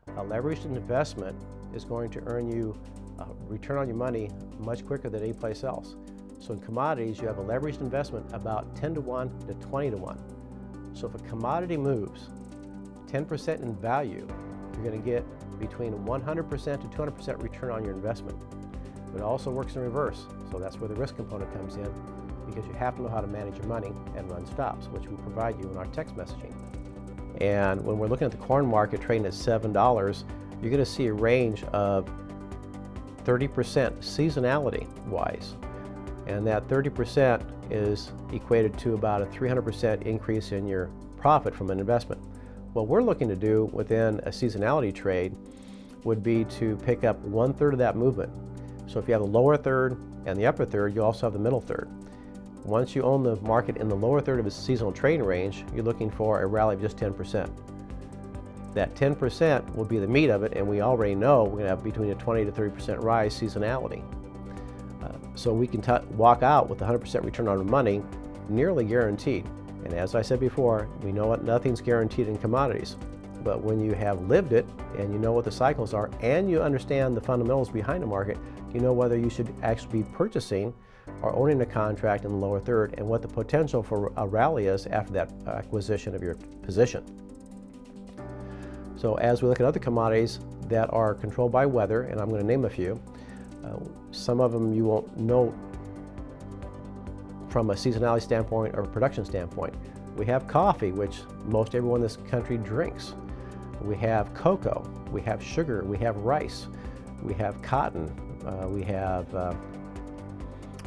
A leveraged investment is going to earn you a return on your money much quicker than any place else. So in commodities, you have a leveraged investment about 10 to 1 to 20 to 1. So if a commodity moves 10% in value, you're going to get between 100% to 200% return on your investment. But it also works in reverse, so that's where the risk component comes in, because you have to know how to manage your money and run stops, which we provide you in our text messaging. And when we're looking at the corn market trading at $7, you're going to see a range of 30% seasonality-wise. And that 30% is equated to about a 300% increase in your profit from an investment. What we're looking to do within a seasonality trade would be to pick up 1/3 of that movement. So if you have the lower third and the upper third, you also have the middle third. Once you own the market in the lower third of its seasonal trading range, you're looking for a rally of just 10%. That 10% will be the meat of it, and we already know we're going to have between a 20 to 30% rise seasonality. So we can walk out with 100% return on our money, nearly guaranteed. And as I said before, we know what nothing's guaranteed in commodities. But when you have lived it and you know what the cycles are and you understand the fundamentals behind the market, you know whether you should actually be purchasing or owning a contract in the lower third and what the potential for a rally is after that acquisition of your position. So as we look at other commodities that are controlled by weather, and I'm going to name a few, some of them you won't know from a seasonality standpoint or a production standpoint. We have coffee, which most everyone in this country drinks. We have cocoa, we have sugar, we have rice, we have cotton, we have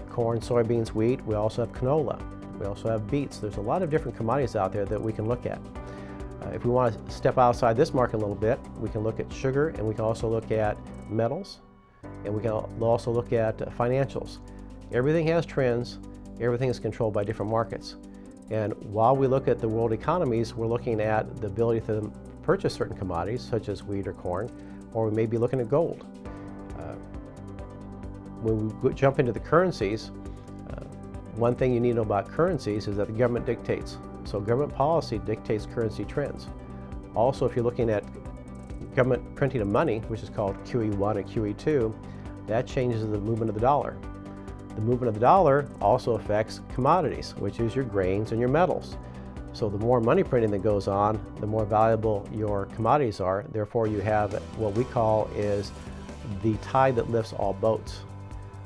corn, soybeans, wheat, we also have canola, we also have beets. There's a lot of different commodities out there that we can look at. If we want to step outside this market a little bit, we can look at sugar, and we can also look at metals, and we can also look at financials. Everything has trends, everything is controlled by different markets. And while we look at the world economies, we're looking at the ability to purchase certain commodities, such as wheat or corn, or we may be looking at gold. When we jump into the currencies, one thing you need to know about currencies is that the government dictates. So government policy dictates currency trends. Also, if you're looking at government printing of money, which is called QE1 and QE2, that changes the movement of the dollar. The movement of the dollar also affects commodities, which is your grains and your metals. So the more money printing that goes on, the more valuable your commodities are. Therefore, you have what we call is the tide that lifts all boats.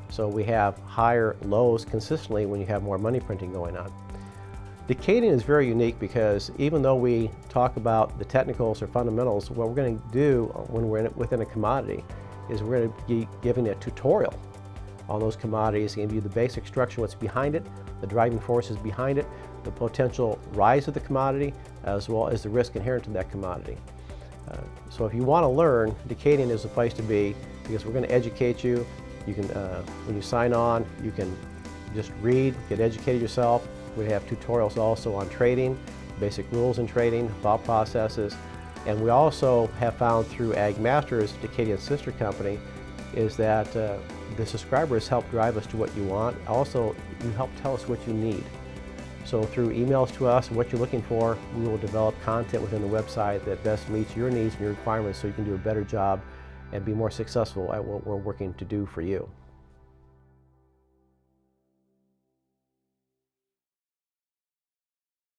So we have higher lows consistently when you have more money printing going on. Decadian is very unique because even though we talk about the technicals or fundamentals, what we're going to do when we're within a commodity is we're going to be giving a tutorial on those commodities, give you the basic structure, what's behind it, the driving forces behind it, the potential rise of the commodity, as well as the risk inherent in that commodity. So if you want to learn, Decadian is the place to be because we're going to educate you. You can, when you sign on, you can just read, get educated yourself. We have tutorials also on trading, basic rules in trading, thought processes, and we also have found through Ag Masters, Decadian's sister company, is that the subscribers help drive us to what you want. Also, you help tell us what you need. So through emails to us and what you're looking for, we will develop content within the website that best meets your needs and your requirements so you can do a better job and be more successful at what we're working to do for you.